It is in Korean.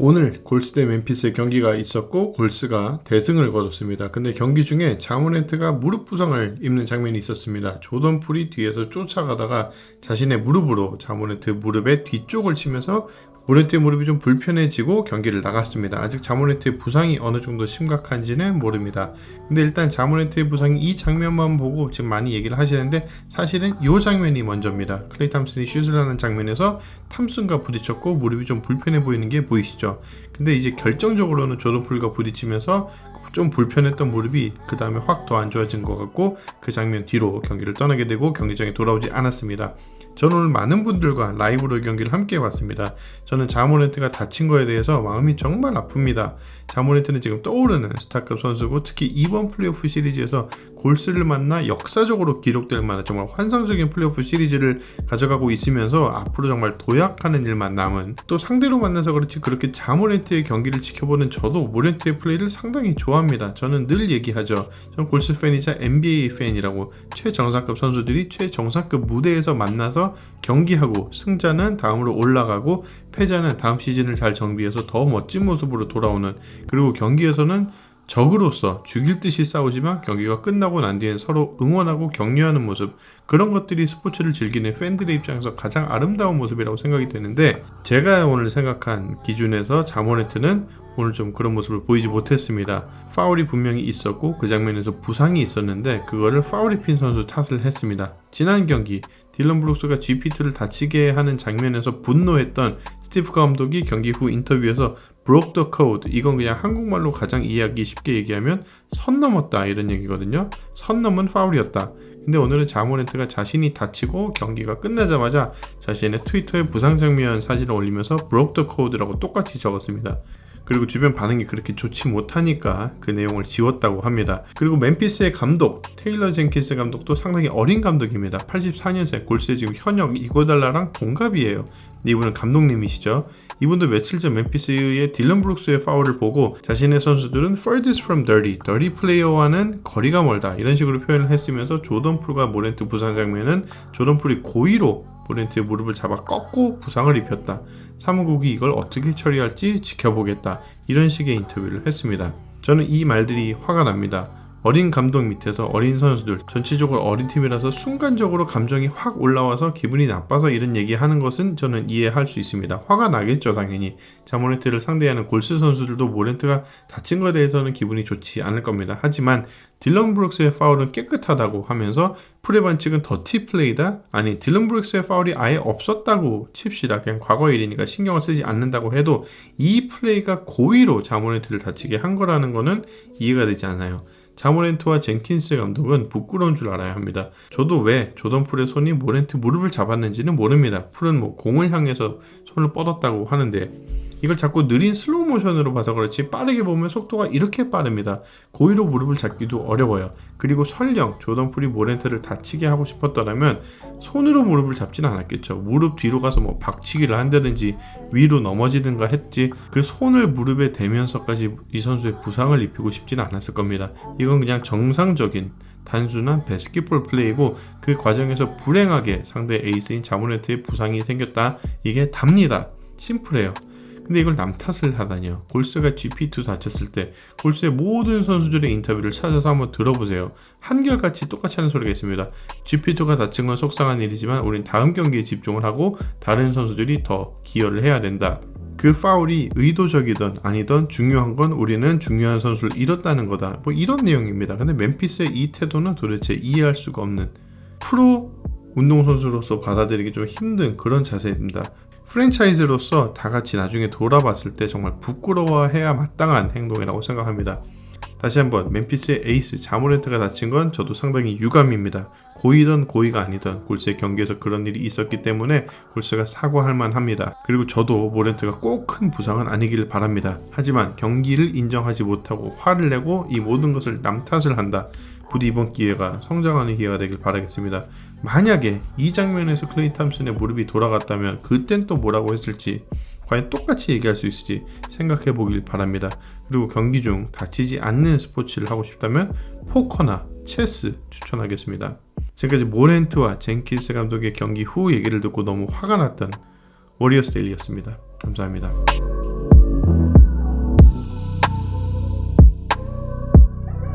오늘 골스 대 멤피스의 경기가 있었고 골스가 대승을 거뒀습니다. 근데 경기 중에 자모란트가 무릎 부상을 입는 장면이 있었습니다. 조던 풀이 뒤에서 쫓아가다가 자신의 무릎으로 자모란트 무릎의 뒤쪽을 치면서 모란트의 무릎이 좀 불편해지고 경기를 나갔습니다. 아직 자모란트의 부상이 어느 정도 심각한지는 모릅니다. 근데 일단 자모란트의 부상이 이 장면만 보고 지금 많이 얘기를 하시는데 사실은 이 장면이 먼저입니다. 클레이 탐슨이 슛을 하는 장면에서 탐슨과 부딪혔고 무릎이 좀 불편해 보이는 게 보이시죠? 근데 이제 결정적으로는 조던 풀과 부딪히면서 좀 불편했던 무릎이 그 다음에 확 더 안 좋아진 것 같고 그 장면 뒤로 경기를 떠나게 되고 경기장에 돌아오지 않았습니다. 저는 오늘 많은 분들과 라이브로 경기를 함께 봤습니다. 저는 자모란트가 다친 거에 대해서 마음이 정말 아픕니다. 자모란트는 지금 떠오르는 스타급 선수고 특히 이번 플레이오프 시리즈에서 골스를 만나 역사적으로 기록될 만한 정말 환상적인 플레이오프 시리즈를 가져가고 있으면서 앞으로 정말 도약하는 일만 남은, 또 상대로 만나서 그렇지 그렇게 자모란트의 경기를 지켜보는 저도 모란트의 플레이를 상당히 좋아합니다. 저는 늘 얘기하죠. 저는 골스 팬이자 NBA 팬이라고. 최정상급 선수들이 최정상급 무대에서 만나서 경기하고 승자는 다음으로 올라가고 패자는 다음 시즌을 잘 정비해서 더 멋진 모습으로 돌아오는, 그리고 경기에서는 적으로서 죽일 듯이 싸우지만 경기가 끝나고 난 뒤엔 서로 응원하고 격려하는 모습, 그런 것들이 스포츠를 즐기는 팬들의 입장에서 가장 아름다운 모습이라고 생각이 되는데, 제가 오늘 생각한 기준에서 자모란트는 오늘 좀 그런 모습을 보이지 못했습니다. 파울이 분명히 있었고 그 장면에서 부상이 있었는데 그거를 파울 입힌 선수 탓을 했습니다. 지난 경기 딜런 브룩스가 GP2를 다치게 하는 장면에서 분노했던 스티브 감독이 경기 후 인터뷰에서 broke the code, 이건 그냥 한국말로 가장 이해하기 쉽게 얘기하면 선 넘었다 이런 얘기거든요. 선 넘은 파울이었다. 근데 오늘은 자모란트가 자신이 다치고 경기가 끝나자마자 자신의 트위터에 부상 장면 사진을 올리면서 broke the code라고 똑같이 적었습니다. 그리고 주변 반응이 그렇게 좋지 못하니까 그 내용을 지웠다고 합니다. 그리고 멤피스의 감독 테일러 젠킨스 감독도 상당히 어린 감독입니다. 84년생, 골스의 지금 현역 이고달라랑 동갑이에요. 이분은 감독님이시죠. 이분도 며칠 전 멤피스의 딜런 브룩스의 파울을 보고 자신의 선수들은 furthest from dirty 플레이어와는 거리가 멀다 이런 식으로 표현을 했으면서 조던 풀과 모란트 부상 장면은 조던 풀이 고의로 모란트의 무릎을 잡아 꺾고 부상을 입혔다. 사무국이 이걸 어떻게 처리할지 지켜보겠다. 이런 식의 인터뷰를 했습니다. 저는 이 말들이 화가 납니다. 어린 감독 밑에서 어린 선수들, 전체적으로 어린 팀이라서 순간적으로 감정이 확 올라와서 기분이 나빠서 이런 얘기하는 것은 저는 이해할 수 있습니다. 화가 나겠죠, 당연히. 자모란트를 상대하는 골스 선수들도 모란트가 다친 것에 대해서는 기분이 좋지 않을 겁니다. 하지만 딜런 브룩스의 파울은 깨끗하다고 하면서 풀의 반칙은 더티 플레이다? 아니, 딜런 브룩스의 파울이 아예 없었다고 칩시다. 그냥 과거 일이니까 신경을 쓰지 않는다고 해도 이 플레이가 고의로 자모란트를 다치게 한 거라는 거는 이해가 되지 않아요. 자모란트와 젠킨스 감독은 부끄러운 줄 알아야 합니다. 저도 왜 조던 풀의 손이 모란트 무릎을 잡았는지는 모릅니다. 풀은 공을 향해서 손을 뻗었다고 하는데 이걸 자꾸 느린 슬로우 모션으로 봐서 그렇지 빠르게 보면 속도가 이렇게 빠릅니다. 고의로 무릎을 잡기도 어려워요. 그리고 설령 조던 풀이 모란트를 다치게 하고 싶었더라면 손으로 무릎을 잡지는 않았겠죠. 무릎 뒤로 가서 박치기를 한다든지 위로 넘어지든가 했지, 그 손을 무릎에 대면서까지 이 선수의 부상을 입히고 싶지는 않았을 겁니다. 이건 그냥 정상적인 단순한 바스켓볼 플레이고 그 과정에서 불행하게 상대 에이스인 자모란트의 부상이 생겼다. 이게 답니다. 심플해요. 근데 이걸 남 탓을 하다니요. 골스가 GP2 다쳤을 때 골스의 모든 선수들의 인터뷰를 찾아서 한번 들어보세요. 한결같이 똑같이 하는 소리가 있습니다. GP2가 다친 건 속상한 일이지만 우린 다음 경기에 집중을 하고 다른 선수들이 더 기여를 해야 된다. 그 파울이 의도적이든 아니든 중요한 건 우리는 중요한 선수를 잃었다는 거다. 이런 내용입니다. 근데 멤피스의 이 태도는 도대체 이해할 수가 없는, 프로 운동선수로서 받아들이기 좀 힘든 그런 자세입니다. 프랜차이즈로서 다 같이 나중에 돌아봤을 때 정말 부끄러워해야 마땅한 행동이라고 생각합니다. 다시 한번 멤피스의 에이스 자모란트가 다친 건 저도 상당히 유감입니다. 고의든 고의가 아니든 골스의 경기에서 그런 일이 있었기 때문에 골스가 사과할 만합니다. 그리고 저도 모란트가 꼭 큰 부상은 아니길 바랍니다. 하지만 경기를 인정하지 못하고 화를 내고 이 모든 것을 남 탓을 한다. 부디 이번 기회가 성장하는 기회가 되길 바라겠습니다. 만약에 이 장면에서 클레이 탐슨의 무릎이 돌아갔다면 그땐 또 뭐라고 했을지, 과연 똑같이 얘기할 수 있을지 생각해 보길 바랍니다. 그리고 경기 중 다치지 않는 스포츠를 하고 싶다면 포커나 체스 추천하겠습니다. 지금까지 모란트와 젠킨스 감독의 경기 후 얘기를 듣고 너무 화가 났던 워리어스 데일리였습니다. 감사합니다.